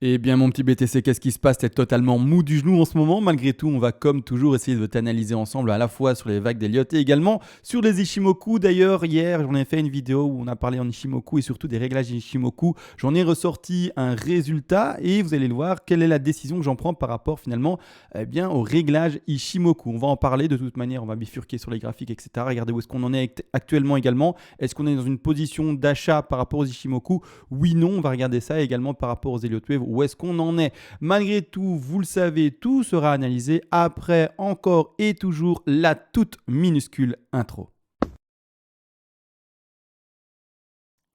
Eh bien, mon petit BTC, qu'est-ce qui se passe? T'es totalement mou du genou en ce moment. Malgré tout, on va comme toujours essayer de t'analyser ensemble à la fois sur les vagues d'Elliott et également sur les Ishimoku. D'ailleurs, hier, j'en ai fait une vidéo où on a parlé en Ishimoku et surtout des réglages Ishimoku. J'en ai ressorti un résultat et vous allez le voir, quelle est la décision que j'en prends par rapport finalement au réglage Ishimoku. On va en parler de toute manière, on va bifurquer sur les graphiques, etc. Regardez où est-ce qu'on en est actuellement également. Est-ce qu'on est dans une position d'achat par rapport aux Ishimoku? Oui, non, on va regarder ça également par rapport aux Elliott Wave. Où est-ce qu'on en est? Malgré tout, vous le savez, tout sera analysé après encore et toujours la toute minuscule intro.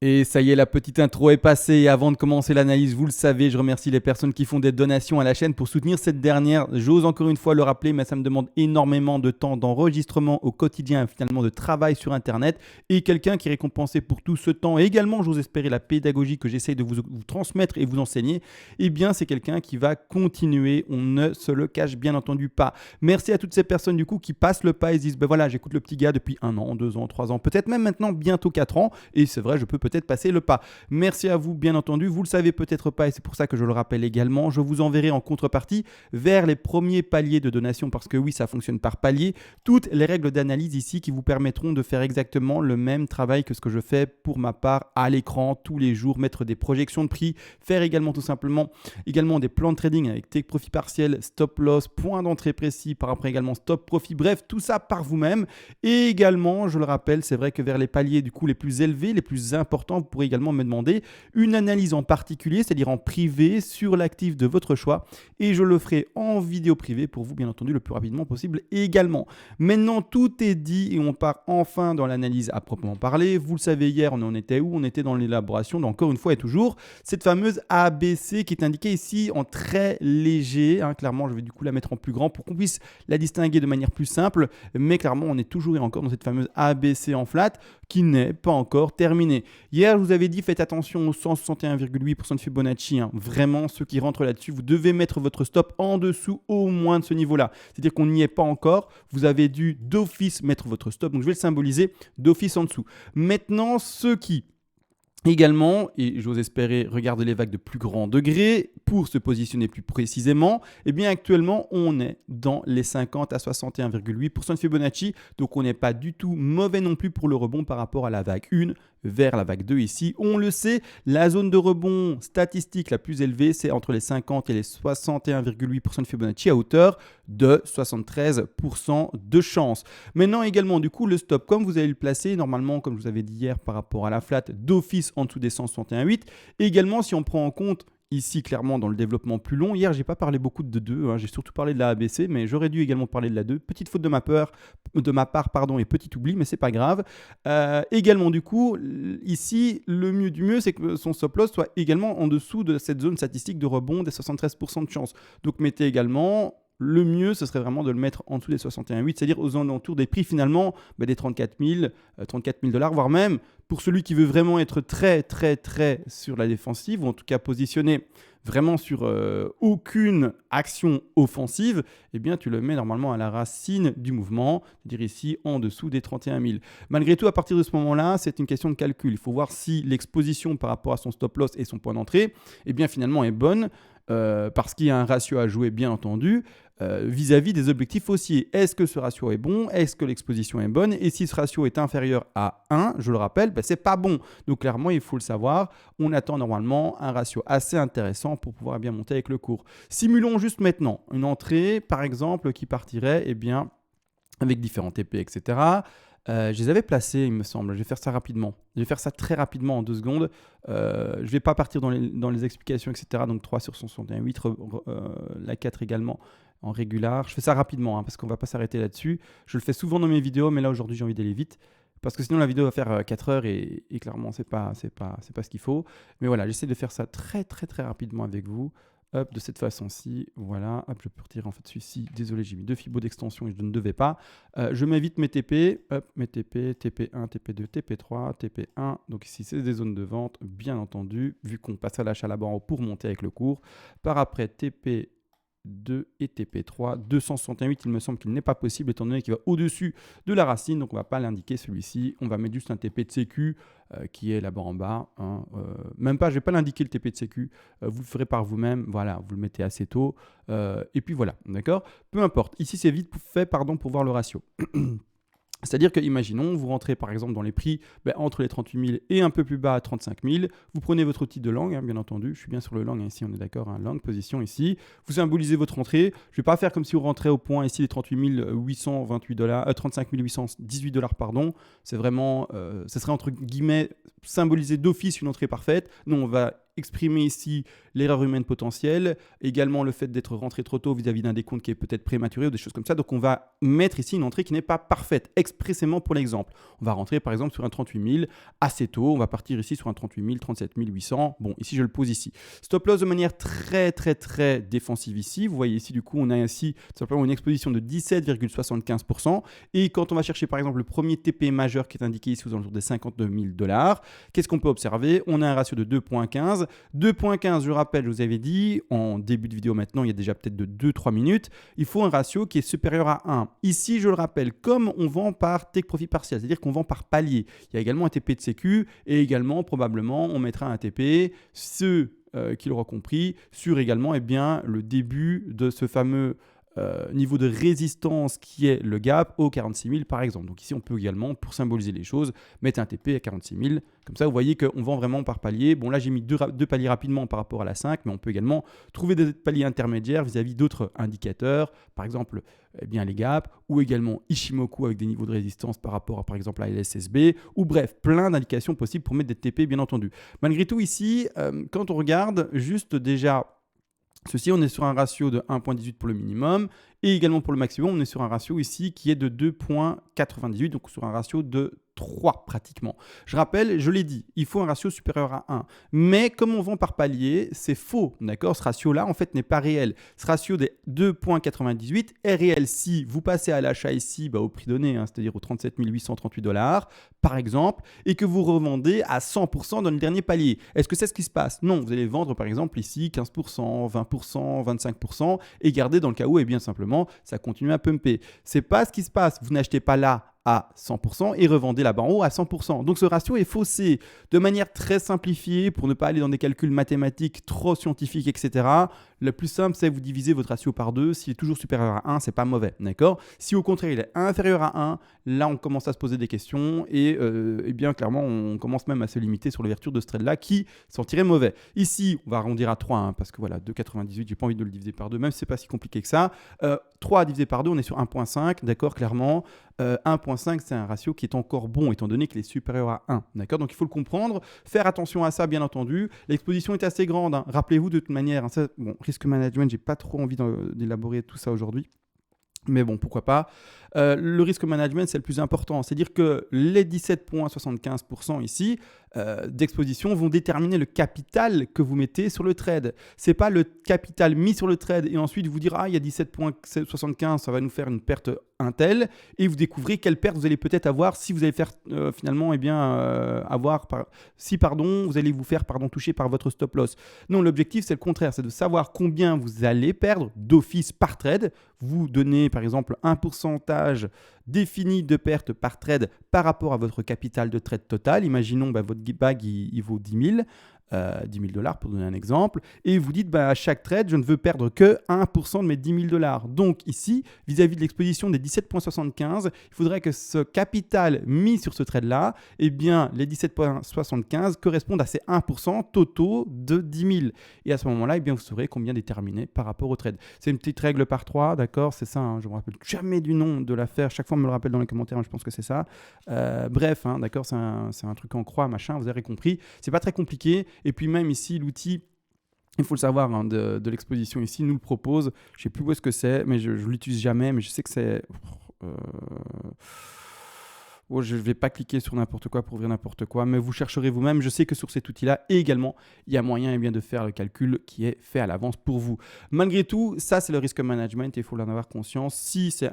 Et ça y est, la petite intro est passée. Et avant de commencer l'analyse, vous le savez, je remercie les personnes qui font des donations à la chaîne pour soutenir cette dernière. J'ose encore une fois le rappeler, mais ça me demande énormément de temps d'enregistrement au quotidien, finalement de travail sur Internet. Et quelqu'un qui est récompensé pour tout ce temps, et également, j'ose espérer, la pédagogie que j'essaye de vous transmettre et vous enseigner, eh bien, c'est quelqu'un qui va continuer. On ne se le cache bien entendu pas. Merci à toutes ces personnes du coup qui passent le pas et se disent, ben voilà, j'écoute le petit gars depuis 1 an, 2 ans, 3 ans, peut-être même maintenant bientôt 4 ans. Et c'est vrai, je peux peut-être passer le pas. Merci à vous, bien entendu. Vous le savez peut-être pas et c'est pour ça que je le rappelle également. Je vous enverrai en contrepartie vers les premiers paliers de donation parce que oui, ça fonctionne par palier. Toutes les règles d'analyse ici qui vous permettront de faire exactement le même travail que ce que je fais pour ma part à l'écran tous les jours, mettre des projections de prix, faire également tout simplement également des plans de trading avec take profit partiel, stop loss, point d'entrée précis, par après également stop profit, bref, tout ça par vous-même. Et également, je le rappelle, c'est vrai que vers les paliers du coup les plus élevés, les plus importants, vous pourrez également me demander une analyse en particulier, c'est-à-dire en privé sur l'actif de votre choix. Et je le ferai en vidéo privée pour vous, bien entendu, le plus rapidement possible également. Maintenant, tout est dit et on part enfin dans l'analyse à proprement parler. Vous le savez, hier, on en était où? On était dans l'élaboration d'encore une fois et toujours cette fameuse ABC qui est indiquée ici en très léger. Clairement, je vais du coup la mettre en plus grand pour qu'on puisse la distinguer de manière plus simple. Mais clairement, on est toujours et encore dans cette fameuse ABC en flat qui n'est pas encore terminée. Hier, je vous avais dit, faites attention aux 161,8% de Fibonacci. Vraiment, ceux qui rentrent là-dessus, vous devez mettre votre stop en dessous au moins de ce niveau-là. C'est-à-dire qu'on n'y est pas encore. Vous avez dû d'office mettre votre stop. Donc, je vais le symboliser d'office en dessous. Maintenant, ceux qui également, et j'ose espérer, regarder les vagues de plus grand degré pour se positionner plus précisément, eh bien actuellement, on est dans les 50 à 61,8% de Fibonacci. Donc, on n'est pas du tout mauvais non plus pour le rebond par rapport à la vague 1 vers la vague 2 ici. On le sait, la zone de rebond statistique la plus élevée, c'est entre les 50 et les 61,8% de Fibonacci à hauteur de 73% de chance. Maintenant également, du coup, le stop, comme vous allez le placer, normalement, comme je vous avais dit hier par rapport à la flat, d'office en dessous des 161,8. Et également, si on prend en compte ici clairement dans le développement plus long. Hier, j'ai pas parlé beaucoup de 2, j'ai surtout parlé de la ABC, mais j'aurais dû également parler de la 2. Petite faute de ma part, et petit oubli, mais c'est pas grave. Également, du coup, ici, le mieux du mieux, c'est que son stop loss soit également en dessous de cette zone statistique de rebond des 73% de chance. Donc, mettez également. Le mieux, ce serait vraiment de le mettre en dessous des 61,8, c'est-à-dire aux alentours des prix finalement des 34 000 $, voire même pour celui qui veut vraiment être très, très, très sur la défensive, ou en tout cas positionné vraiment sur aucune action offensive, eh bien tu le mets normalement à la racine du mouvement, c'est-à-dire ici en dessous des 31 000. Malgré tout, à partir de ce moment-là, c'est une question de calcul. Il faut voir si l'exposition par rapport à son stop loss et son point d'entrée, eh bien finalement est bonne. Parce qu'il y a un ratio à jouer, bien entendu, vis-à-vis des objectifs haussiers. Est-ce que ce ratio est bon? Est-ce que l'exposition est bonne? Et si ce ratio est inférieur à 1, je le rappelle, c'est pas bon. Donc clairement, il faut le savoir. On attend normalement un ratio assez intéressant pour pouvoir bien monter avec le cours. Simulons juste maintenant une entrée, par exemple, qui partirait avec différents TP, etc. Je les avais placés, il me semble. Je vais faire ça rapidement. Je vais faire ça très rapidement en 2 secondes. Je ne vais pas partir dans les explications, etc. Donc 3 sur 161,8, la 4 également en régular. Je fais ça rapidement parce qu'on ne va pas s'arrêter là-dessus. Je le fais souvent dans mes vidéos, mais là aujourd'hui j'ai envie d'aller vite. Parce que sinon la vidéo va faire 4 heures et clairement c'est pas ce qu'il faut. Mais voilà, j'essaie de faire ça très très très rapidement avec vous. Hop, de cette façon-ci, voilà, hop, je peux retirer en fait celui-ci, désolé, j'ai mis 2 fibos d'extension et je ne devais pas. Je mets vite mes TP, hop, mes TP, TP1, TP2, TP3, TP1, donc ici c'est des zones de vente, bien entendu, vu qu'on passe à l'achat là-bas en haut pour monter avec le cours. Par après, TP 2 et TP3. 268, il me semble qu'il n'est pas possible étant donné qu'il va au-dessus de la racine. Donc, on ne va pas l'indiquer celui-ci. On va mettre juste un TP de sécu qui est là-bas en bas. Hein. Même pas, je ne vais pas l'indiquer le TP de sécu. Vous le ferez par vous-même. Voilà, vous le mettez assez tôt. Et puis voilà, d'accord. Peu importe. Ici, c'est vite fait pour voir le ratio. C'est-à-dire que, imaginons, vous rentrez par exemple dans les prix entre les 38 000 et un peu plus bas à 35 000. Vous prenez votre outil de langue, hein, bien entendu. Je suis bien sur le langue hein, ici, on est d'accord. Hein, langue, position ici. Vous symbolisez votre entrée. Je ne vais pas faire comme si vous rentrez au point ici les 38 828 $, 35 818 $, pardon. C'est vraiment, ce serait entre guillemets symboliser d'office une entrée parfaite. Non, on va exprimer ici l'erreur humaine potentielle, également le fait d'être rentré trop tôt vis-à-vis d'un décompte qui est peut-être prématuré ou des choses comme ça. Donc on va mettre ici une entrée qui n'est pas parfaite, expressément pour l'exemple. On va rentrer par exemple sur un 38 000 assez tôt, on va partir ici sur un 38 000, 37 800. Bon, ici je le pose ici. Stop loss de manière très défensive ici. Vous voyez ici du coup on a ainsi tout simplement une exposition de 17,75%. Et quand on va chercher par exemple le premier TP majeur qui est indiqué ici aux alentours des 52 000 $, qu'est-ce qu'on peut observer? On a un ratio de 2.15. 2.15, je rappelle, je vous avais dit en début de vidéo maintenant, il y a déjà peut-être de 2-3 minutes, il faut un ratio qui est supérieur à 1. Ici, je le rappelle, comme on vend par take profit partiel, c'est-à-dire qu'on vend par palier, il y a également un TP de sécu et également, probablement, on mettra un TP, ceux qui l'auront compris, sur également le début de ce fameux niveau de résistance qui est le gap au 46 000 par exemple. Donc ici on peut également, pour symboliser les choses, mettre un TP à 46 000. Comme ça vous voyez qu'on vend vraiment par palier. Bon là j'ai mis deux paliers rapidement par rapport à la 5, mais on peut également trouver des paliers intermédiaires vis-à-vis d'autres indicateurs. Par exemple les gaps ou également Ishimoku avec des niveaux de résistance par rapport à par exemple à LSSB ou bref plein d'indications possibles pour mettre des TP bien entendu. Malgré tout ici, quand on regarde juste déjà ceci, on est sur un ratio de 1.18 pour le minimum et également pour le maximum, on est sur un ratio ici qui est de 2.98, donc sur un ratio de 3 pratiquement. Je rappelle, je l'ai dit, il faut un ratio supérieur à 1. Mais comme on vend par palier, c'est faux, d'accord? Ce ratio-là, en fait, n'est pas réel. Ce ratio des 2.98 est réel si vous passez à l'achat ici au prix donné, hein, c'est-à-dire aux 37 838 $, par exemple, et que vous revendez à 100% dans le dernier palier. Est-ce que c'est ce qui se passe? Non, vous allez vendre par exemple ici 15%, 20%, 25% et garder dans le cas où, bien simplement, ça continue à pumper. C'est pas ce qui se passe. Vous n'achetez pas là à 100% et revendez là-bas en haut à 100%. Donc ce ratio est faussé. De manière très simplifiée, pour ne pas aller dans des calculs mathématiques trop scientifiques, etc., le plus simple, c'est vous divisez votre ratio par 2. S'il est toujours supérieur à 1, c'est pas mauvais, d'accord? Si au contraire, il est inférieur à 1, là, on commence à se poser des questions et bien clairement, on commence même à se limiter sur l'ouverture de ce trade-là qui s'en tirait mauvais. Ici, on va arrondir à 3, hein, parce que voilà, 2,98, j'ai pas envie de le diviser par 2, même si c'est pas si compliqué que ça. 3 divisé par 2, on est sur 1,5, d'accord, clairement. 1,5, c'est un ratio qui est encore bon, étant donné qu'il est supérieur à 1. D'accord? Donc, il faut le comprendre. Faire attention à ça, bien entendu. L'exposition est assez grande. Hein. Rappelez-vous de toute manière, hein, ça, bon, risque management, j'ai pas trop envie d'élaborer tout ça aujourd'hui. Mais bon, pourquoi pas. Le risque management, c'est le plus important. C'est-à-dire que les 17,75% ici d'exposition vont déterminer le capital que vous mettez sur le trade. Ce n'est pas le capital mis sur le trade et ensuite vous dire « Ah, il y a 17,75, ça va nous faire une perte Intel » et vous découvrez quelle perte vous allez peut-être avoir si vous allez faire finalement, vous allez vous faire toucher par votre stop loss. Non, l'objectif, c'est le contraire, c'est de savoir combien vous allez perdre d'office par trade. Vous donnez par exemple un pourcentage défini de perte par trade par rapport à votre capital de trade total. Imaginons votre bag il vaut 10 000 $, pour donner un exemple, et vous dites à chaque trade, je ne veux perdre que 1% de mes 10 000 $. Donc ici, vis-à-vis de l'exposition des 17,75, il faudrait que ce capital mis sur ce trade-là, les 17,75 correspondent à ces 1% totaux de 10 000. Et à ce moment-là, vous saurez combien déterminer par rapport au trade. C'est une petite règle par 3, d'accord? C'est ça, hein, je ne me rappelle jamais du nom de l'affaire. Chaque fois, on me le rappelle dans les commentaires, je pense que c'est ça. Bref, hein, d'accord, c'est un truc en croix, machin, vous avez compris. C'est pas très compliqué. Et puis même ici, l'outil, il faut le savoir, hein, de l'exposition ici, nous le propose. Je ne sais plus où est-ce que c'est, mais je ne l'utilise jamais, mais je sais que c'est... Oh, je ne vais pas cliquer sur n'importe quoi pour ouvrir n'importe quoi, mais vous chercherez vous-même. Je sais que sur cet outil-là, également, il y a moyen eh bien, de faire le calcul qui est fait à l'avance pour vous. Malgré tout, ça, c'est le risque management et il faut en avoir conscience. Si c'est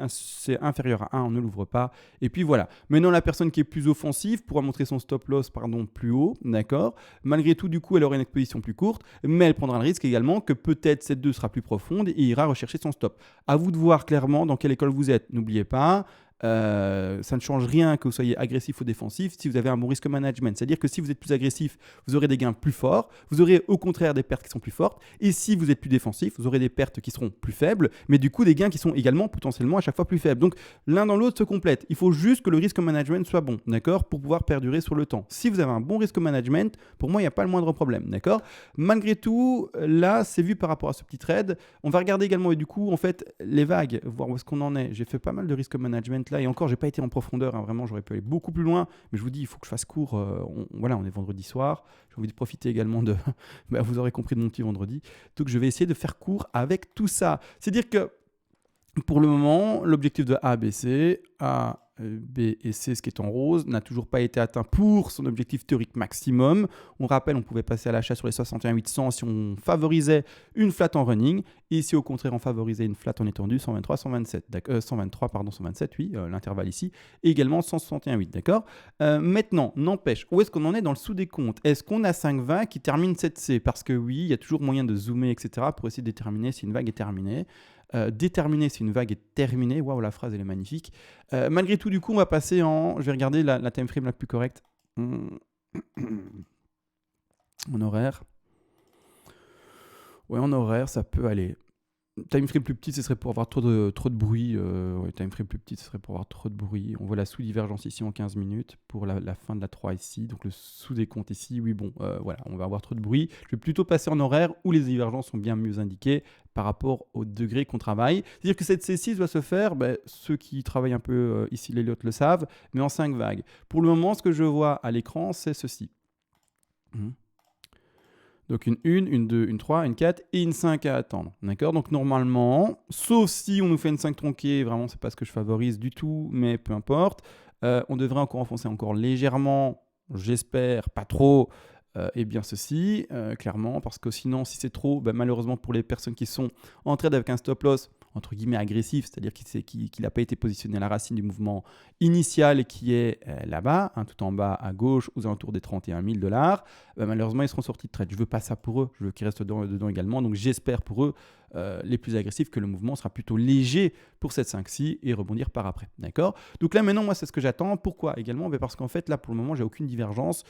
inférieur à 1, on ne l'ouvre pas. Et puis voilà. Maintenant, la personne qui est plus offensive pourra montrer son stop loss plus haut, d'accord. Malgré tout, du coup, elle aura une exposition plus courte, mais elle prendra le risque également que peut-être cette 2 sera plus profonde et ira rechercher son stop. À vous de voir clairement dans quelle école vous êtes. N'oubliez pas, ça ne change rien que vous soyez agressif ou défensif si vous avez un bon risque management. C'est-à-dire que si vous êtes plus agressif, vous aurez des gains plus forts, vous aurez au contraire des pertes qui sont plus fortes, et si vous êtes plus défensif, vous aurez des pertes qui seront plus faibles, mais du coup des gains qui sont également potentiellement à chaque fois plus faibles. Donc l'un dans l'autre se complète. Il faut juste que le risque management soit bon, d'accord, pour pouvoir perdurer sur le temps. Si vous avez un bon risque management, pour moi, il n'y a pas le moindre problème, d'accord. Malgré tout, là, c'est vu par rapport à ce petit trade. On va regarder également, et du coup, en fait, les vagues, voir où est-ce qu'on en est. J'ai fait pas mal de risque management là, et encore, j'ai pas été en profondeur, hein, vraiment, j'aurais pu aller beaucoup plus loin, mais je vous dis, il faut que je fasse court. Voilà, on est vendredi soir, j'ai envie de profiter également de, vous aurez compris, de mon petit vendredi, donc je vais essayer de faire court avec tout ça. C'est-à-dire que pour le moment, l'objectif de A, B, C, A, B et C, ce qui est en rose, n'a toujours pas été atteint pour son objectif théorique maximum. On rappelle, on pouvait passer à l'achat sur les 61 800 si on favorisait une flat en running, et si au contraire on favorisait une flat en étendue, 123, 127, 123, pardon, 127, oui, l'intervalle ici, et également 161, 8, d'accord. Maintenant, n'empêche, où est-ce qu'on en est dans le sous-décompte? Est-ce qu'on a 5,20 qui termine cette C? Parce que oui, il y a toujours moyen de zoomer, etc., pour essayer de déterminer si une vague est terminée. Déterminer si une vague est terminée. Waouh, la phrase elle est magnifique. Malgré tout, du coup, on va passer en. Je vais regarder la time frame la plus correcte. En horaire. Ouais, en horaire, ça peut aller. Time frame plus petit, ce serait pour avoir trop de bruit. Time frame plus petit, ce serait pour avoir trop de bruit. On voit la sous-divergence ici en 15 minutes pour la fin de la 3 ici. Donc le sous-décompte ici, oui, bon, voilà, on va avoir trop de bruit. Je vais plutôt passer en horaire où les divergences sont bien mieux indiquées par rapport au degré qu'on travaille. C'est-à-dire que cette C6 doit se faire, ceux qui travaillent un peu ici, les lots le savent, mais en 5 vagues. Pour le moment, ce que je vois à l'écran, c'est ceci. Donc une 1, une 2, une 3, une 4 et une 5 à attendre. D'accord? Donc normalement, sauf si on nous fait une 5 tronquée, vraiment c'est pas ce que je favorise du tout, mais peu importe, on devrait encore enfoncer encore légèrement, j'espère, pas trop, et bien ceci, clairement, parce que sinon si c'est trop, malheureusement pour les personnes qui sont en trade avec un stop loss, entre guillemets agressif, c'est-à-dire qu'il n'a pas été positionné à la racine du mouvement initial qui est là-bas, tout en bas à gauche, aux alentours des 31 000 $, malheureusement ils seront sortis de trade. Je ne veux pas ça pour eux, je veux qu'ils restent dedans également, donc j'espère pour eux, les plus agressifs, que le mouvement sera plutôt léger pour cette 5-ci et rebondir par après. D'accord? Donc là maintenant, moi c'est ce que j'attends. Pourquoi également? Parce qu'en fait là pour le moment j'ai aucune divergence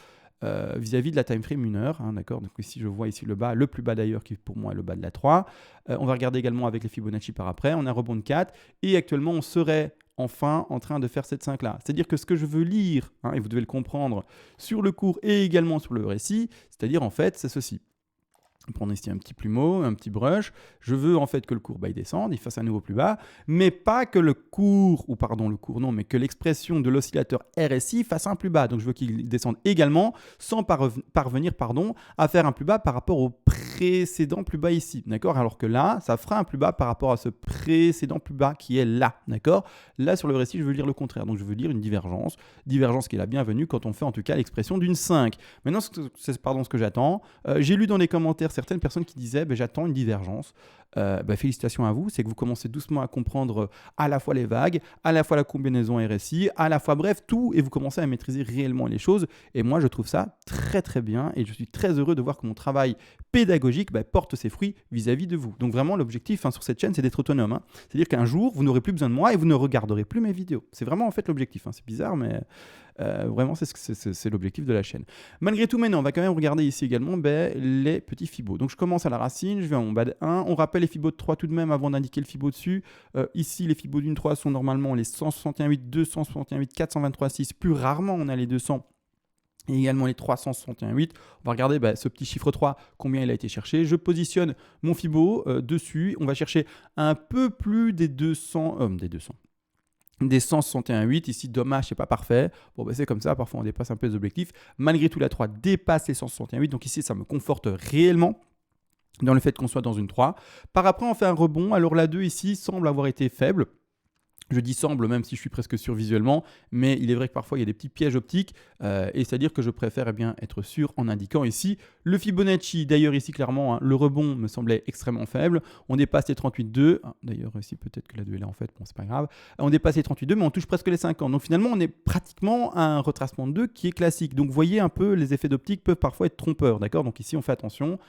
vis-à-vis de la time frame 1 heure, d'accord. Donc ici je vois ici le bas, le plus bas d'ailleurs qui pour moi est le bas de la 3. On va regarder également avec les Fibonacci par après, on a un rebond de 4 et actuellement on serait enfin en train de faire cette 5 là. C'est-à-dire que ce que je veux lire, et vous devez le comprendre, sur le cours et également sur le récit, c'est-à-dire en fait c'est ceci. On prend ici un petit plumeau, un petit brush. Je veux en fait que le cours il descende, il fasse un nouveau plus bas, mais pas que le cours, mais que l'expression de l'oscillateur RSI fasse un plus bas. Donc je veux qu'il descende également sans parvenir à faire un plus bas par rapport au précédent plus bas ici. D'accord? Alors que là, ça fera un plus bas par rapport à ce précédent plus bas qui est là. D'accord? Là, sur le récit, je veux lire le contraire. Donc je veux lire une divergence qui est la bienvenue quand on fait en tout cas l'expression d'une 5. Maintenant, c'est ce que j'attends. J'ai lu dans les commentaires certaines personnes qui disaient j'attends une divergence. Félicitations à vous, c'est que vous commencez doucement à comprendre à la fois les vagues, à la fois la combinaison RSI, à la fois bref tout, et vous commencez à maîtriser réellement les choses. Et moi je trouve ça très très bien et je suis très heureux de voir que mon travail pédagogique porte ses fruits vis-à-vis de vous. Donc vraiment l'objectif sur cette chaîne c'est d'être autonome. C'est-à-dire qu'un jour vous n'aurez plus besoin de moi et vous ne regarderez plus mes vidéos. C'est vraiment en fait l'objectif. C'est bizarre mais vraiment c'est l'objectif de la chaîne. Malgré tout maintenant on va quand même regarder ici également les petits fibos. Donc je commence à la racine, je vais en bas de 1, on rappelle les fibos de 3 tout de même avant d'indiquer le fibo dessus. Ici les fibos d'une 3 sont normalement les 161,8, 261,8, 423,6, plus rarement on a les 200. Et également les 361,8. On va regarder ce petit chiffre 3, combien il a été cherché. Je positionne mon fibo dessus. On va chercher un peu plus des 200. Des 161,8. Ici, dommage, c'est pas parfait. Bon, c'est comme ça. Parfois, on dépasse un peu les objectifs. Malgré tout, la 3 dépasse les 161,8. Donc ici, ça me conforte réellement dans le fait qu'on soit dans une 3. Par après, on fait un rebond. Alors la 2 ici semble avoir été faible. Je dis semble, même si je suis presque sûr visuellement, mais il est vrai que parfois il y a des petits pièges optiques, et c'est-à-dire que je préfère être sûr en indiquant ici le Fibonacci. D'ailleurs ici clairement, le rebond me semblait extrêmement faible. On dépasse les 38,2. D'ailleurs ici peut-être que la 2 est là en fait, bon c'est pas grave. On dépasse les 38,2 mais on touche presque les 50. Donc finalement on est pratiquement à un retracement de 2 qui est classique. Donc vous voyez un peu, les effets d'optique peuvent parfois être trompeurs, d'accord? Donc ici on fait attention,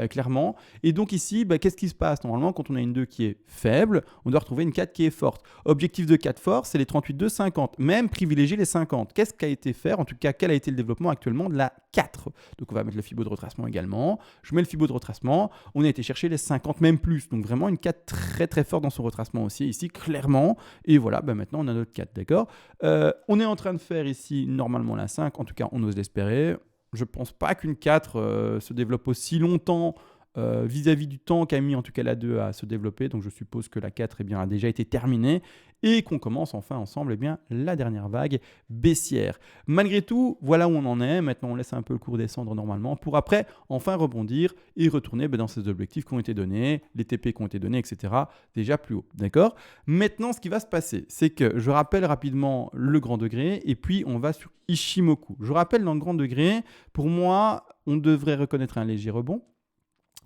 clairement. Et donc ici, qu'est-ce qui se passe? Normalement quand on a une 2 qui est faible, on doit retrouver une 4 qui est forte. Objectif de 4 fort, c'est les 38,2, 50. Même privilégier les 50. Qu'est-ce qui a été fait? En tout cas, quel a été le développement actuellement de la 4? Donc on va mettre le Fibo de retracement également. Je mets le Fibo de retracement. On a été chercher les 50, même plus. Donc vraiment une 4 très très forte dans son retracement aussi, ici, clairement. Et voilà, maintenant on a notre 4, d'accord? On est en train de faire ici normalement la 5. En tout cas, on ose l'espérer. Je ne pense pas qu'une 4 se développe aussi longtemps vis-à-vis du temps qu'a mis en tout cas la 2 à se développer. Donc je suppose que la 4 a déjà été terminée et qu'on commence enfin ensemble la dernière vague baissière. Malgré tout, voilà où on en est. Maintenant, on laisse un peu le cours descendre normalement pour après enfin rebondir et retourner dans ces objectifs qui ont été donnés, les TP qui ont été donnés, etc. déjà plus haut. D'accord? Maintenant, ce qui va se passer, c'est que je rappelle rapidement le grand degré et puis on va sur Ichimoku. Je rappelle dans le grand degré, pour moi, on devrait reconnaître un léger rebond.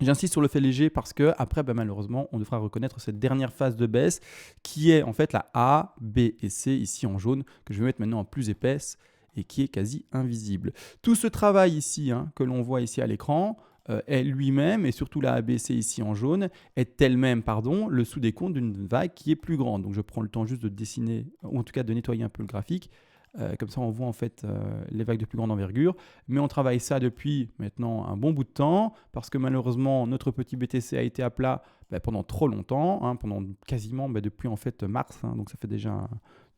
J'insiste sur le fait léger parce que après, malheureusement, on devra reconnaître cette dernière phase de baisse qui est en fait la A, B et C ici en jaune que je vais mettre maintenant en plus épaisse et qui est quasi invisible. Tout ce travail ici que l'on voit ici à l'écran est lui-même et surtout la ABC ici en jaune est elle-même le sous-décompte d'une vague qui est plus grande. Donc je prends le temps juste de dessiner ou en tout cas de nettoyer un peu le graphique. Comme ça, on voit en fait les vagues de plus grande envergure. Mais on travaille ça depuis maintenant un bon bout de temps parce que malheureusement, notre petit BTC a été à plat pendant trop longtemps, pendant quasiment depuis en fait mars. Donc ça fait déjà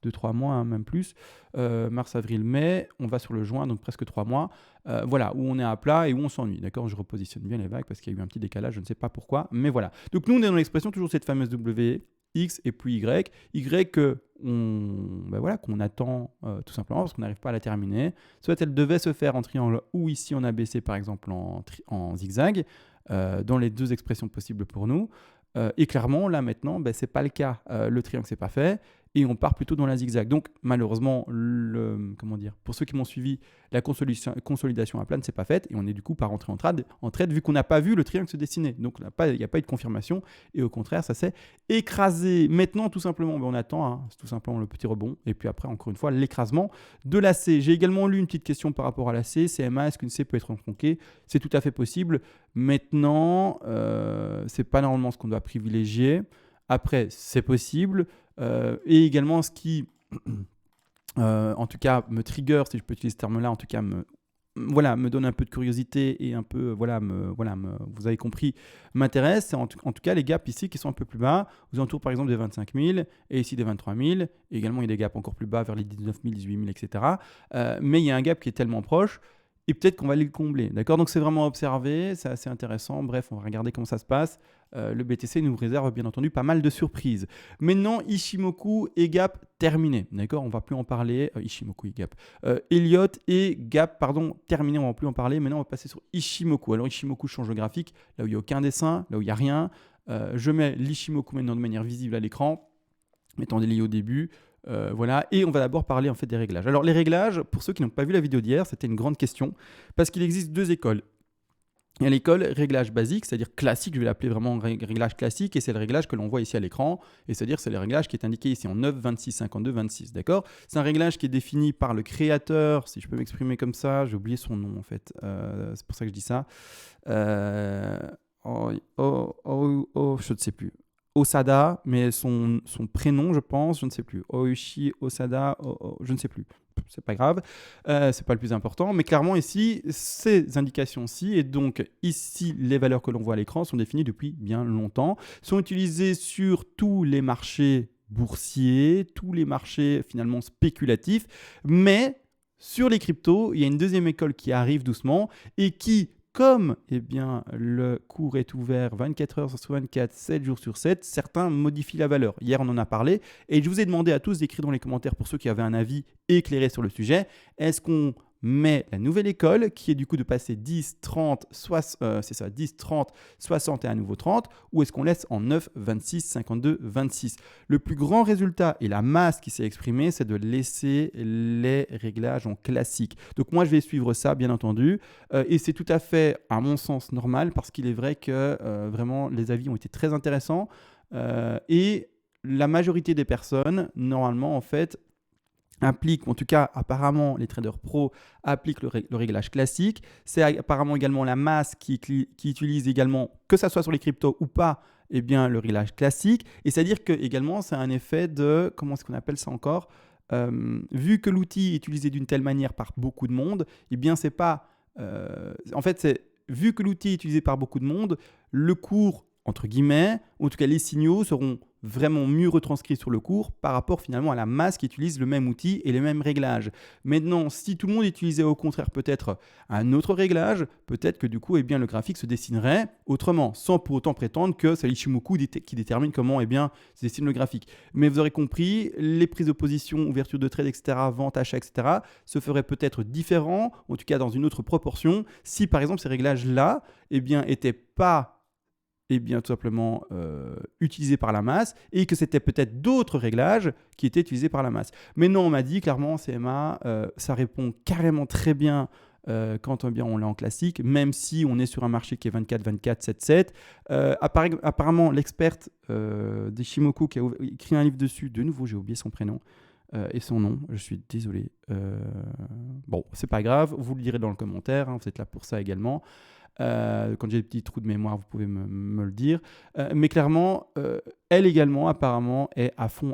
2-3 mois, même plus. Mars, avril, mai. On va sur le juin, donc presque 3 mois. Voilà, où on est à plat et où on s'ennuie. D'accord, je repositionne bien les vagues parce qu'il y a eu un petit décalage, je ne sais pas pourquoi. Mais voilà. Donc nous, on est dans l'expression toujours cette fameuse W. X et puis Y. Y qu'on attend tout simplement parce qu'on n'arrive pas à la terminer. Soit elle devait se faire en triangle ou ici en ABC par exemple en zigzag, dans les deux expressions possibles pour nous. Et clairement, là maintenant, ce n'est pas le cas. Le triangle, c'est pas fait. Et on part plutôt dans la zigzag. Donc, malheureusement, pour ceux qui m'ont suivi, la consolidation à plat ne s'est pas faite. Et on est du coup pas rentré en trade vu qu'on n'a pas vu le triangle se dessiner. Donc, il n'y a pas eu de confirmation. Et au contraire, ça s'est écrasé. Maintenant, tout simplement, on attend c'est tout simplement le petit rebond. Et puis après, encore une fois, l'écrasement de la C. J'ai également lu une petite question par rapport à la C. CMA, est-ce qu'une C peut être tronquée? C'est tout à fait possible. Maintenant, ce n'est pas normalement ce qu'on doit privilégier. Après, c'est possible. Et également, ce qui, en tout cas, me trigger, si je peux utiliser ce terme-là, en tout cas, me donne un peu de curiosité et un peu, vous avez compris, m'intéresse. C'est en tout cas les gaps ici qui sont un peu plus bas, aux alentours par exemple des 25 000 et ici des 23 000. Et également, il y a des gaps encore plus bas vers les 19 000, 18 000, etc. Mais il y a un gap qui est tellement proche. Et peut-être qu'on va aller le combler. D'accord? Donc c'est vraiment observé, c'est assez intéressant. Bref, on va regarder comment ça se passe. Le BTC nous réserve bien entendu pas mal de surprises. Maintenant, Ichimoku et Gap terminé. D'accord? On ne va plus en parler. Ichimoku et Gap. Elliott et Gap, terminé, on ne va plus en parler. Maintenant, on va passer sur Ichimoku. Alors Ichimoku change le graphique, là où il n'y a aucun dessin, là où il n'y a rien. Je mets l'Ichimoku maintenant de manière visible à l'écran, mettant des lignes au début. Voilà, et on va d'abord parler en fait des réglages. Alors les réglages, pour ceux qui n'ont pas vu la vidéo d'hier, c'était une grande question parce qu'il existe deux écoles. Il y a l'école réglage basique, c'est-à-dire classique, je vais l'appeler vraiment réglage classique, et c'est le réglage que l'on voit ici à l'écran, et c'est-à-dire c'est le réglage qui est indiqué ici en 9, 26, 52, 26, d'accord? C'est un réglage qui est défini par le créateur, si je peux m'exprimer comme ça, j'ai oublié son nom en fait, c'est pour ça que je dis ça. Je ne sais plus. Osada, mais son prénom, je pense, je ne sais plus. Oishi, Osada, je ne sais plus. C'est pas grave, c'est pas le plus important. Mais clairement, ici, ces indications-ci, et donc ici, les valeurs que l'on voit à l'écran sont définies depuis bien longtemps, sont utilisées sur tous les marchés boursiers, tous les marchés finalement spéculatifs. Mais sur les cryptos, il y a une deuxième école qui arrive doucement et qui, comme le cours est ouvert 24 heures sur 24, 7 jours sur 7, certains modifient la valeur. Hier, on en a parlé et je vous ai demandé à tous d'écrire dans les commentaires pour ceux qui avaient un avis éclairé sur le sujet. Est-ce qu'on Mais la nouvelle école, qui est du coup de passer 10, 30, 10, 30, 60 et à nouveau 30, ou est-ce qu'on laisse en 9, 26, 52, 26? Le plus grand résultat et la masse qui s'est exprimée, c'est de laisser les réglages en classique. Donc moi, je vais suivre ça, bien entendu, et c'est tout à fait, à mon sens, normal, parce qu'il est vrai que vraiment, les avis ont été très intéressants, et la majorité des personnes, normalement, en fait, appliquent, en tout cas apparemment les traders pro appliquent le réglage classique. C'est apparemment également la masse qui utilise également, que ça soit sur les cryptos ou pas, eh bien, le réglage classique. Et c'est-à-dire que également c'est un effet de, comment est-ce qu'on appelle ça encore, vu que l'outil est utilisé d'une telle manière par beaucoup de monde, eh bien c'est pas, en fait c'est, vu que l'outil est utilisé par beaucoup de monde, le cours, entre guillemets, en tout cas les signaux seront vraiment mieux retranscrits sur le cours par rapport finalement à la masse qui utilise le même outil et les mêmes réglages. Maintenant, si tout le monde utilisait au contraire peut-être un autre réglage, peut-être que du coup, eh bien, le graphique se dessinerait autrement, sans pour autant prétendre que c'est l'Ichimoku qui détermine comment eh bien, se dessine le graphique. Mais vous aurez compris, les prises de position, ouverture de trade, etc., vente, achat, etc., se feraient peut-être différents, en tout cas dans une autre proportion, si par exemple ces réglages-là eh bien, étaient pas bien, tout simplement utilisé par la masse et que c'était peut-être d'autres réglages qui étaient utilisés par la masse. Mais non, on m'a dit clairement, CMA, ça répond carrément très bien quand bien, on l'est en classique, même si on est sur un marché qui est 24, 24, 7, 7. Apparemment, l'experte d'Ichimoku qui a écrit un livre dessus, de nouveau, j'ai oublié son prénom et son nom, je suis désolé. Bon, c'est pas grave, vous le direz dans le commentaire, hein, vous êtes là pour ça également. Quand j'ai des petits trous de mémoire, vous pouvez me le dire. Mais clairement, elle également, apparemment, est à fond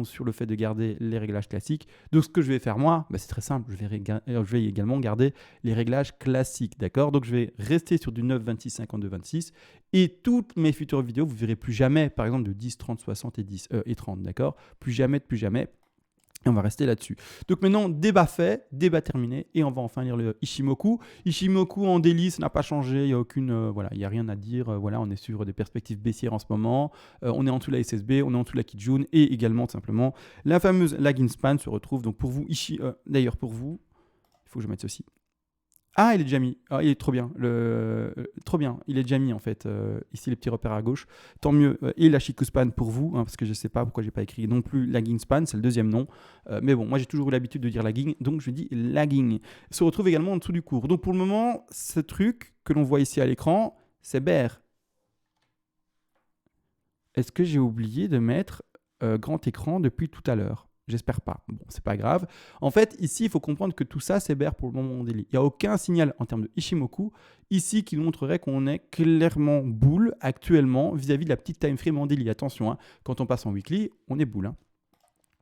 sur le fait de garder les réglages classiques. Donc, ce que je vais faire moi, c'est très simple. Je vais également garder les réglages classiques, d'accord? Donc, je vais rester sur du 9, 26, 52, 26. Et toutes mes futures vidéos, vous ne verrez plus jamais, par exemple, de 10, 30, 60 et 30, d'accord? Plus jamais de plus jamais. Et on va rester là-dessus. Donc maintenant, débat fait, débat terminé, et on va enfin lire le Ichimoku. Ichimoku en daily, ça n'a pas changé, il n'y a aucune, voilà, il n'y a rien à dire. Voilà, on est sur des perspectives baissières en ce moment. On est en dessous de la SSB, on est en dessous de la Kijun, et également, tout simplement, la fameuse lagging span se retrouve. Donc pour vous, d'ailleurs pour vous, il faut que je mette ceci. Ah, il est déjà mis. Ah, il est trop bien. Trop bien. Il est déjà mis en fait. Ici, les petits repères à gauche. Tant mieux. Et la Chiku Span pour vous, hein, parce que je ne sais pas pourquoi je n'ai pas écrit non plus lagging span, c'est le deuxième nom. Mais bon, moi j'ai toujours eu l'habitude de dire lagging, donc je dis lagging. Il se retrouve également en dessous du cours. Donc pour le moment, ce truc que l'on voit ici à l'écran, c'est bear. Est-ce que j'ai oublié de mettre grand écran depuis tout à l'heure? J'espère pas. Bon, c'est pas grave. En fait, ici, il faut comprendre que tout ça, c'est bear pour le moment en daily. Il n'y a aucun signal en termes de Ichimoku ici qui nous montrerait qu'on est clairement bull actuellement vis-à-vis de la petite time frame en daily. Attention, hein, quand on passe en weekly, on est bull. Hein.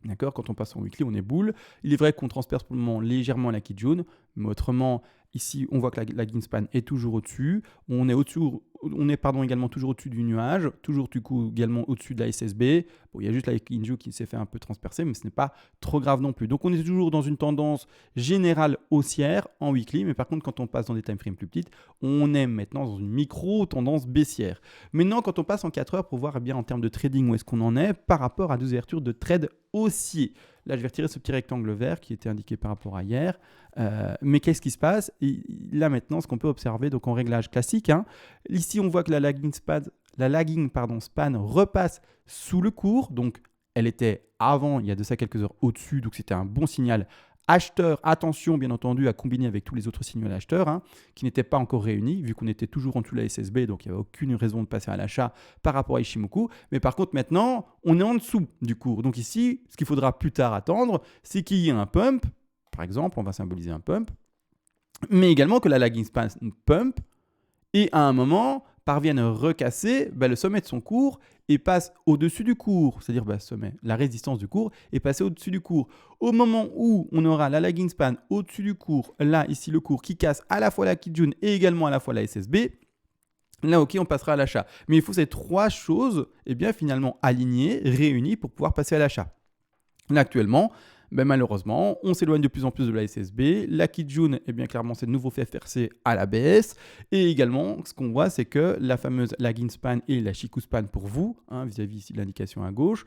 D'accord? Quand on passe en weekly, on est bull. Il est vrai qu'on transperce pour le moment légèrement la Kijun, mais autrement, ici, on voit que la lagging span est toujours au-dessus. On est également toujours au-dessus du nuage, toujours du coup également au-dessus de la SSB. Bon, il y a juste la Kinju qui s'est fait un peu transpercer, mais ce n'est pas trop grave non plus. Donc on est toujours dans une tendance générale haussière en weekly, mais par contre quand on passe dans des time frames plus petites, on est maintenant dans une micro-tendance baissière. Maintenant, quand on passe en 4 heures pour voir bien en termes de trading où est-ce qu'on en est par rapport à 12 ouvertures de trade haussier. Là, je vais retirer ce petit rectangle vert qui était indiqué par rapport à hier. Mais qu'est-ce qui se passe? Et là, maintenant, ce qu'on peut observer, donc en réglage classique, hein, ici, on voit que la lagging span repasse sous le cours. Donc, elle était avant, il y a de ça quelques heures, au-dessus. Donc, c'était un bon signal acheteur. Attention, bien entendu, à combiner avec tous les autres signaux d'acheteurs hein, qui n'étaient pas encore réunis, vu qu'on était toujours en dessous de la SSB. Donc, il n'y avait aucune raison de passer à l'achat par rapport à Ichimoku. Mais par contre, maintenant, on est en dessous du cours. Donc, ici, ce qu'il faudra plus tard attendre, c'est qu'il y ait un pump. Par exemple, on va symboliser un pump. Mais également que la lagging span pump et à un moment parvienne à recasser le sommet de son cours et passe au-dessus du cours, c'est-à-dire la résistance du cours est passée au-dessus du cours. Au moment où on aura la lagging span au-dessus du cours, là ici le cours qui casse à la fois la Kijun et également à la fois la SSB, là ok on passera à l'achat. Mais il faut ces trois choses finalement alignées, réunies pour pouvoir passer à l'achat. Là actuellement, Ben malheureusement, on s'éloigne de plus en plus de la SSB. La Kijun, eh bien clairement, c'est de nouveau fait forcer à la baisse. Et également, ce qu'on voit, c'est que la fameuse lagging span et la Chikou span pour vous, vis-à-vis ici de l'indication à gauche,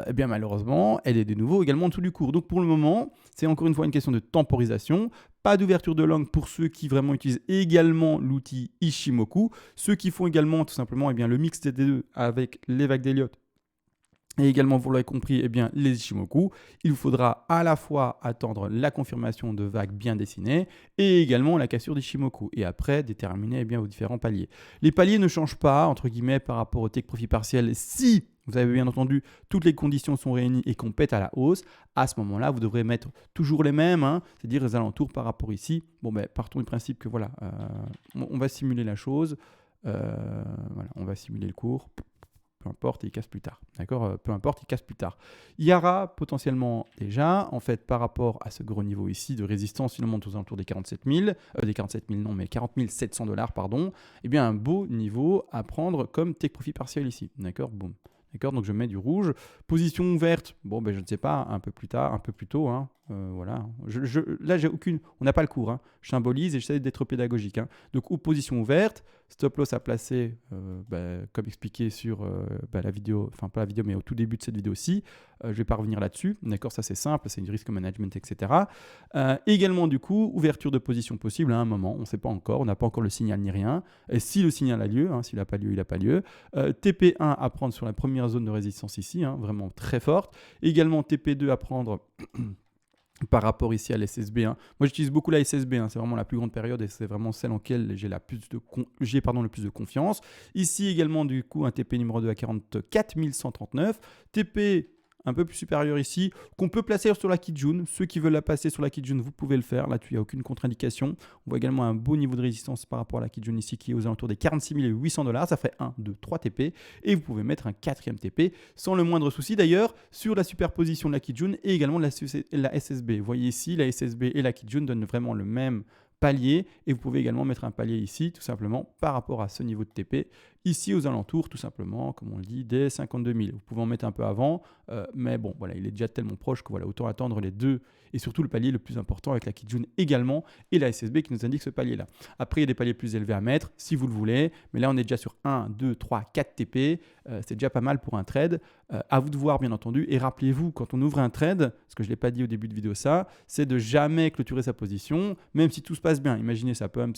eh bien malheureusement, elle est de nouveau également en dessous du cours. Donc pour le moment, c'est encore une fois une question de temporisation. Pas d'ouverture de langue pour ceux qui vraiment utilisent également l'outil Ishimoku. Ceux qui font également tout simplement le mix des deux avec les vagues d'Elliott. Et également, vous l'aurez compris, les Ishimoku, il vous faudra à la fois attendre la confirmation de vagues bien dessinées et également la cassure d'Ishimoku. Et après, déterminer vos différents paliers. Les paliers ne changent pas, entre guillemets, par rapport au take profit partiel si vous avez bien entendu, toutes les conditions sont réunies et qu'on pète à la hausse. À ce moment-là, vous devrez mettre toujours les mêmes, c'est-à-dire les alentours par rapport ici. Bon, partons du principe que voilà, on va simuler la chose. Voilà, on va simuler le cours. Peu importe, il casse plus tard. D'accord ? Peu importe, il casse plus tard. Il y aura potentiellement déjà, en fait, par rapport à ce gros niveau ici de résistance, il monte aux alentours des 47 000, des 47 000 non, mais 40 700 $, pardon, un beau niveau à prendre comme take profit partiel ici. D'accord ? Boum. D'accord, donc je mets du rouge. Position ouverte, bon, je ne sais pas, un peu plus tard, un peu plus tôt. Voilà. Là, j'ai aucune. On n'a pas le cours. Je symbolise et j'essaie d'être pédagogique. Donc, position ouverte, stop loss à placer, comme expliqué sur la vidéo, enfin pas la vidéo, mais au tout début de cette vidéo-ci. Je ne vais pas revenir là-dessus. D'accord, ça c'est simple, c'est du risk management, etc. Également, du coup, ouverture de position possible à un moment. On ne sait pas encore, on n'a pas encore le signal ni rien. Et si le signal a lieu, s'il n'a pas lieu, il n'a pas lieu. TP1 à prendre sur la première zone de résistance ici, vraiment très forte. Également TP2 à prendre par rapport ici à l'SSB1. Moi j'utilise beaucoup la SSB1, c'est vraiment la plus grande période et c'est vraiment celle en laquelle j'ai le plus de confiance. Ici également du coup un TP numéro 2 à 44 139. TP un peu plus supérieur ici, qu'on peut placer sur la Kijun. Ceux qui veulent la passer sur la Kijun, vous pouvez le faire. Là-dessus, il n'y a aucune contre-indication. On voit également un beau niveau de résistance par rapport à la Kijun ici, qui est aux alentours des 46 800 $. Ça ferait 1, 2, 3 TP. Et vous pouvez mettre un quatrième TP sans le moindre souci. D'ailleurs, sur la superposition de la Kijun et également de la SSB. Vous voyez ici, la SSB et la Kijun donnent vraiment le même palier. Et vous pouvez également mettre un palier ici, tout simplement, par rapport à ce niveau de TP. Ici, aux alentours, tout simplement, comme on le dit, des 52 000. Vous pouvez en mettre un peu avant, mais bon, voilà, il est déjà tellement proche que voilà, autant attendre les deux et surtout le palier le plus important avec la Kijun également et la SSB qui nous indique ce palier-là. Après, il y a des paliers plus élevés à mettre si vous le voulez, mais là, on est déjà sur 1, 2, 3, 4 TP. C'est déjà pas mal pour un trade. À vous de voir, bien entendu. Et rappelez-vous, quand on ouvre un trade, ce que je ne l'ai pas dit au début de vidéo, c'est de jamais clôturer sa position, même si tout se passe bien. Imaginez, ça pump,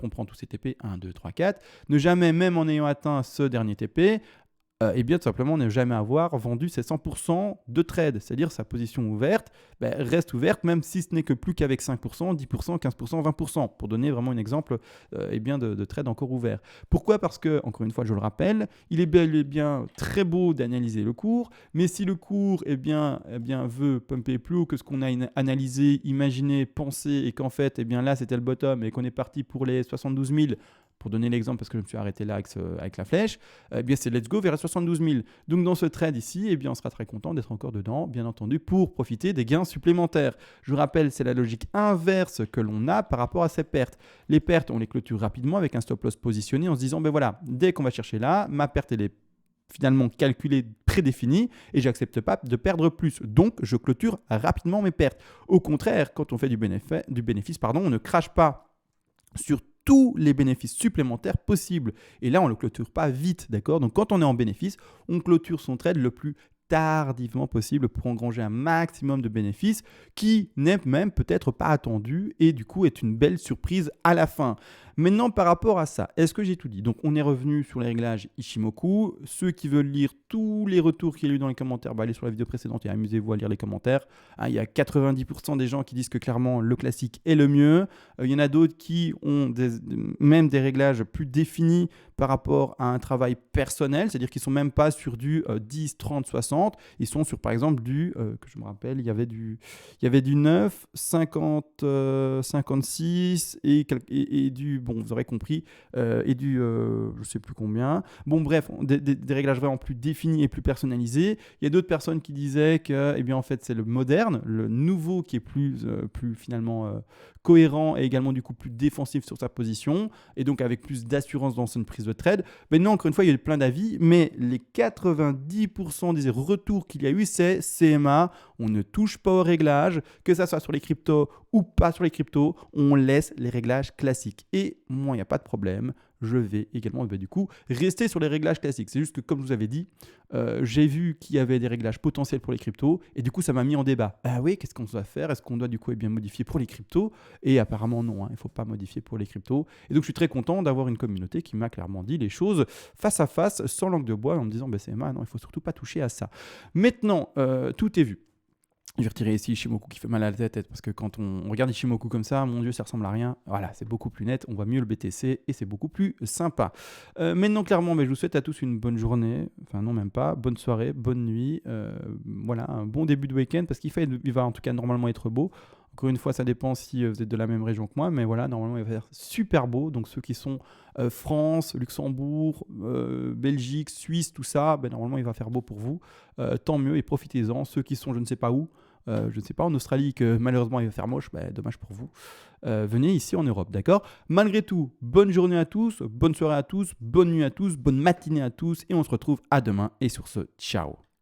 on prend tous ces TP, 1, 2, 3, 4. Ne jamais, même en ayant atteint ce dernier TP, tout simplement ne jamais avoir vendu ses 100% de trade, c'est-à-dire sa position ouverte reste ouverte même si ce n'est que plus qu'avec 5%, 10%, 15%, 20%, pour donner vraiment un exemple de trade encore ouvert. Pourquoi ? Parce que, encore une fois, je le rappelle, il est bel et bien très beau d'analyser le cours, mais si le cours veut pumper plus haut que ce qu'on a analysé, imaginé, pensé, et qu'en fait, là, c'était le bottom et qu'on est parti pour les 72 000, pour donner l'exemple, parce que je me suis arrêté là avec la flèche, c'est let's go vers les 72 000. Donc dans ce trade ici, on sera très content d'être encore dedans, bien entendu, pour profiter des gains supplémentaires. Je vous rappelle, c'est la logique inverse que l'on a par rapport à ces pertes. Les pertes, on les clôture rapidement avec un stop loss positionné en se disant, voilà, dès qu'on va chercher là, ma perte, elle est finalement calculée, prédéfinie, et j'accepte pas de perdre plus. Donc, je clôture rapidement mes pertes. Au contraire, quand on fait du bénéfice, on ne crache pas sur tous les bénéfices supplémentaires possibles. Et là, on ne le clôture pas vite, d'accord ? Donc, quand on est en bénéfice, on clôture son trade le plus tardivement possible pour engranger un maximum de bénéfices qui n'est même peut-être pas attendu et du coup est une belle surprise à la fin. Maintenant, par rapport à ça, est-ce que j'ai tout dit ? Donc, on est revenu sur les réglages Ishimoku. Ceux qui veulent lire tous les retours qu'il y a eu dans les commentaires, allez sur la vidéo précédente et amusez-vous à lire les commentaires. Il y a 90% des gens qui disent que clairement le classique est le mieux. Il y en a d'autres qui ont même des réglages plus définis par rapport à un travail personnel, c'est-à-dire qu'ils ne sont même pas sur du 10, 30, 60. Ils sont sur, par exemple, que je me rappelle, il y avait du 9, 50, 56 et du, bon, vous aurez compris, et du, je ne sais plus combien. Bon, bref, des réglages vraiment plus définis et plus personnalisés. Il y a d'autres personnes qui disaient que, en fait, c'est le moderne, le nouveau qui est plus finalement cohérent et également du coup plus défensif sur sa position et donc avec plus d'assurance dans une prise de trade. Maintenant, encore une fois, il y a plein d'avis, mais les 90% disent retour qu'il y a eu, c'est CMA, on ne touche pas aux réglages, que ça soit sur les cryptos ou pas sur les cryptos, on laisse les réglages classiques. Et moi, il n'y a pas de problème, je vais également du coup rester sur les réglages classiques. C'est juste que comme je vous avais dit, j'ai vu qu'il y avait des réglages potentiels pour les cryptos et du coup ça m'a mis en débat. Ah oui, qu'est-ce qu'on doit faire? Est-ce qu'on doit du coup bien modifier pour les cryptos? Et apparemment non, il ne faut pas modifier pour les cryptos. Et donc je suis très content d'avoir une communauté qui m'a clairement dit les choses face à face, sans langue de bois, en me disant c'est CMA, non, il ne faut surtout pas toucher à ça. Maintenant, tout est vu. Je vais retirer ici Ishimoku qui fait mal à la tête parce que quand on regarde Ishimoku comme ça, mon Dieu, ça ressemble à rien. Voilà, c'est beaucoup plus net, on voit mieux le BTC et c'est beaucoup plus sympa. Maintenant, clairement, je vous souhaite à tous une bonne journée, enfin non, même pas, bonne soirée, bonne nuit. Voilà, un bon début de week-end parce qu'il va en tout cas normalement être beau. Encore une fois, ça dépend si vous êtes de la même région que moi, mais voilà, normalement, il va faire super beau. Donc, ceux qui sont France, Luxembourg, Belgique, Suisse, tout ça, normalement, il va faire beau pour vous. Tant mieux et profitez-en. Ceux qui sont je ne sais pas où, je ne sais pas, en Australie, que malheureusement, il va faire moche, dommage pour vous. Venez ici en Europe, d'accord? Malgré tout, bonne journée à tous, bonne soirée à tous, bonne nuit à tous, bonne matinée à tous, et on se retrouve à demain. Et sur ce, ciao!